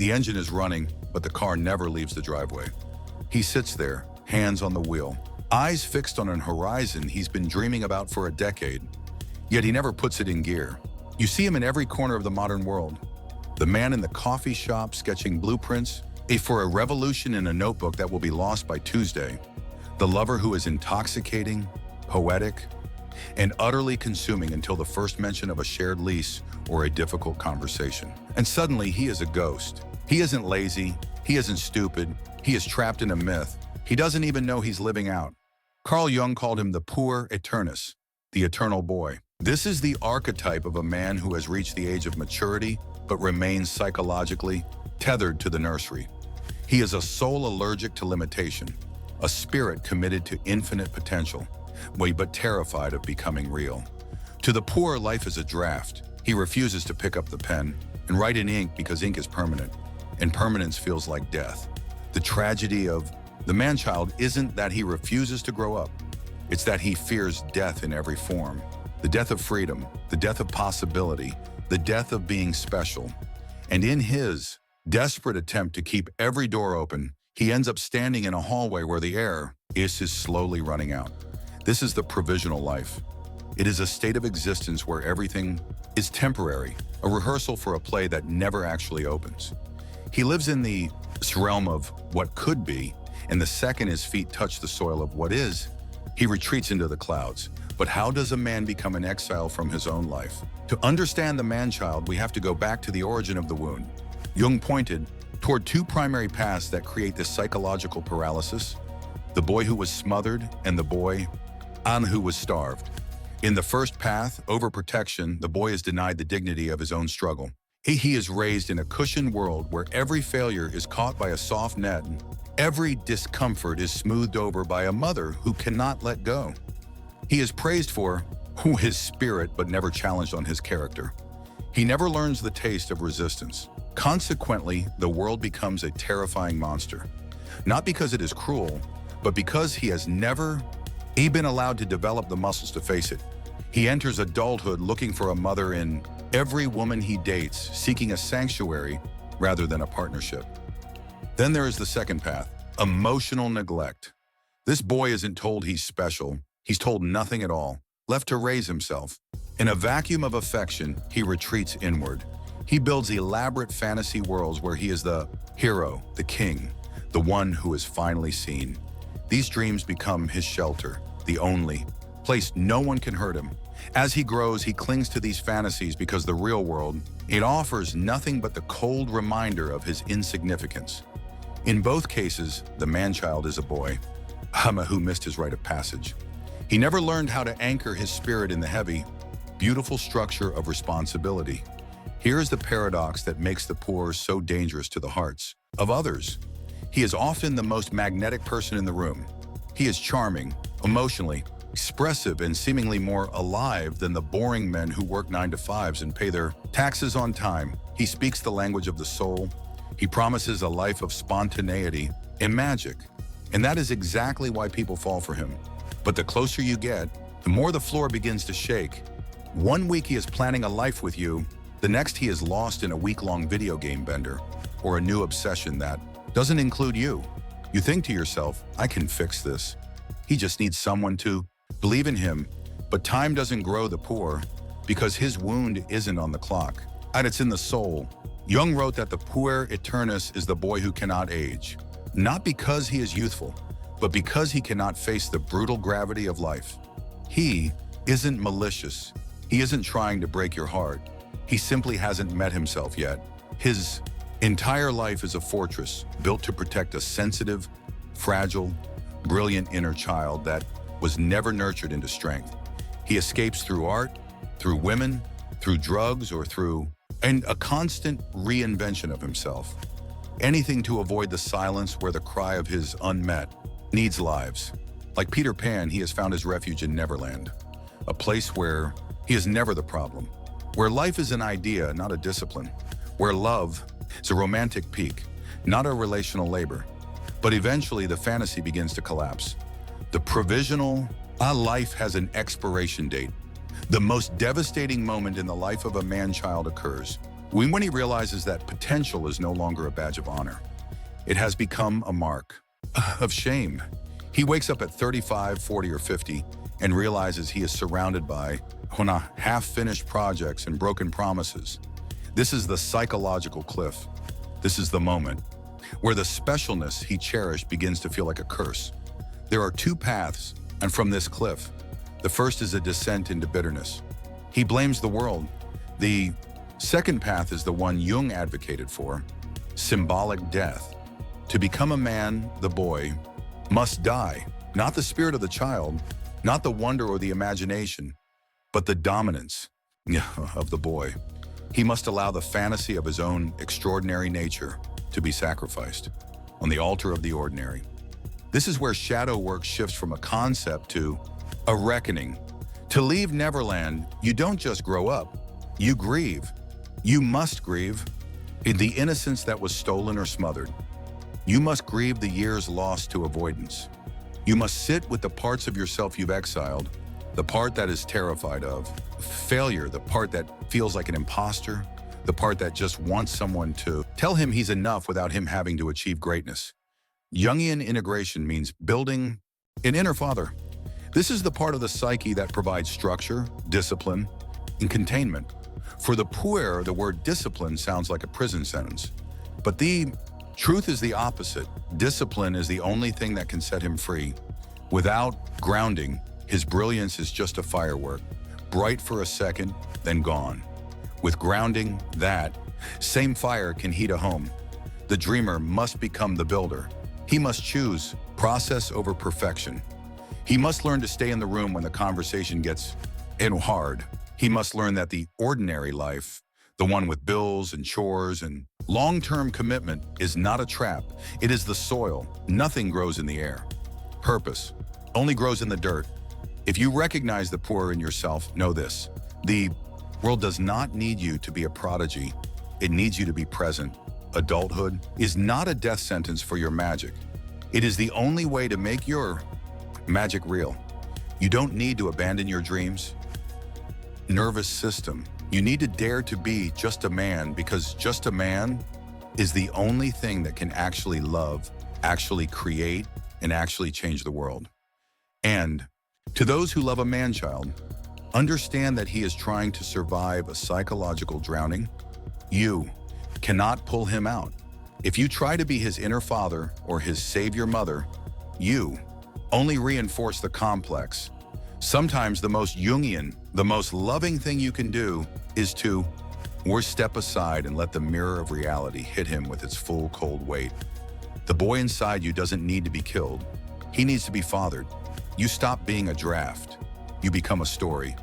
The engine is running, but the car never leaves the driveway. He sits there, hands on the wheel, eyes fixed on an horizon he's been dreaming about for a decade, yet he never puts it in gear. You see him in every corner of the modern world. The man in the coffee shop sketching blueprints for a revolution in a notebook that will be lost by Tuesday. The lover who is intoxicating, poetic, and utterly consuming until the first mention of a shared lease or a difficult conversation. And suddenly he is a ghost. He isn't lazy, he isn't stupid, he is trapped in a myth. He doesn't even know he's living out. Carl Jung called him the Puer Aeternus, the eternal boy. This is the archetype of a man who has reached the age of maturity but remains psychologically tethered to the nursery. He is a soul allergic to limitation, a spirit committed to infinite potential, but terrified of becoming real. To the Puer, life is a draft. He refuses to pick up the pen and write in ink because ink is permanent, and permanence feels like death. The tragedy of the man-child isn't that he refuses to grow up. It's that he fears death in every form. The death of freedom, the death of possibility, the death of being special. And in his desperate attempt to keep every door open, he ends up standing in a hallway where the air is slowly running out. This is the provisional life. It is a state of existence where everything is temporary, a rehearsal for a play that never actually opens. He lives in the realm of what could be, and the second his feet touch the soil of what is, he retreats into the clouds. But how does a man become an exile from his own life? To understand the man-child, we have to go back to the origin of the wound. Jung pointed toward two primary paths that create this psychological paralysis: the boy who was smothered and the boy who was starved. In the first path, overprotection, the boy is denied the dignity of his own struggle. He is raised in a cushioned world where every failure is caught by a soft net. Every discomfort is smoothed over by a mother who cannot let go. He is praised for his spirit, but never challenged on his character. He never learns the taste of resistance. Consequently, the world becomes a terrifying monster. Not because it is cruel, but because he has never been allowed to develop the muscles to face it. He enters adulthood looking for a mother in every woman he dates, seeking a sanctuary rather than a partnership. Then there is the second path, emotional neglect. This boy isn't told he's special. He's told nothing at all, left to raise himself. In a vacuum of affection, he retreats inward. He builds elaborate fantasy worlds where he is the hero, the king, the one who is finally seen. These dreams become his shelter, the only place no one can hurt him. As he grows, he clings to these fantasies because the real world, it offers nothing but the cold reminder of his insignificance. In both cases, the man-child is a boy who missed his rite of passage. He never learned how to anchor his spirit in the heavy, beautiful structure of responsibility. Here is the paradox that makes the Puer so dangerous to the hearts of others. He is often the most magnetic person in the room. He is charming, emotionally expressive, and seemingly more alive than the boring men who work 9-to-5s and pay their taxes on time. He speaks the language of the soul. He promises a life of spontaneity and magic. And that is exactly why people fall for him. But the closer you get, the more the floor begins to shake. One week he is planning a life with you, the next he is lost in a week-long video game bender or a new obsession that doesn't include you. You think to yourself, I can fix this. He just needs someone to believe in him. But time doesn't grow the Puer because his wound isn't on the clock, and it's in the soul. Jung wrote that the Puer Aeternus is the boy who cannot age, not because he is youthful, but because he cannot face the brutal gravity of life. He isn't malicious. He isn't trying to break your heart. He simply hasn't met himself yet. His entire life is a fortress built to protect a sensitive, fragile, brilliant inner child that was never nurtured into strength. He escapes through art, through women, through drugs, or through a constant reinvention of himself. Anything to avoid the silence where the cry of his unmet needs lives. Like Peter Pan, he has found his refuge in Neverland, a place where he is never the problem, where life is an idea, not a discipline, where love is a romantic peak, not a relational labor. But eventually the fantasy begins to collapse. The provisional life has an expiration date. The most devastating moment in the life of a man-child occurs When he realizes that potential is no longer a badge of honor, it has become a mark of shame. He wakes up at 35, 40, or 50 and realizes he is surrounded by half-finished projects and broken promises. This is the psychological cliff. This is the moment where the specialness he cherished begins to feel like a curse. There are two paths, and from this cliff, the first is a descent into bitterness. He blames the world. The second path is the one Jung advocated for, symbolic death. To become a man, the boy must die, not the spirit of the child, not the wonder or the imagination, but the dominance of the boy. He must allow the fantasy of his own extraordinary nature to be sacrificed on the altar of the ordinary. This is where shadow work shifts from a concept to a reckoning. To leave Neverland, you don't just grow up, you grieve. You must grieve in the innocence that was stolen or smothered. You must grieve the years lost to avoidance. You must sit with the parts of yourself you've exiled, the part that is terrified of failure, the part that feels like an imposter, the part that just wants someone to tell him he's enough without him having to achieve greatness. Jungian integration means building an inner father. This is the part of the psyche that provides structure, discipline, and containment. For the puer, the word discipline sounds like a prison sentence. But the truth is the opposite. Discipline is the only thing that can set him free. Without grounding, his brilliance is just a firework, bright for a second, then gone. With grounding, that same fire can heat a home. The dreamer must become the builder. He must choose process over perfection. He must learn to stay in the room when the conversation gets hard. He must learn that the ordinary life, the one with bills and chores and long-term commitment, is not a trap. It is the soil. Nothing grows in the air. Purpose only grows in the dirt. If you recognize the puer in yourself, know this. The world does not need you to be a prodigy. It needs you to be present. Adulthood is not a death sentence for your magic. It is the only way to make your magic real. You don't need to abandon your dreams. Nervous system. You need to dare to be just a man, because just a man is the only thing that can actually love, actually create, and actually change the world. And to those who love a man-child, understand that he is trying to survive a psychological drowning. You cannot pull him out. If you try to be his inner father or his savior mother, you only reinforce the complex. Sometimes the most Jungian, the most loving thing you can do is to step aside and let the mirror of reality hit him with its full cold weight. The boy inside you doesn't need to be killed. He needs to be fathered. You stop being a draft. You become a story.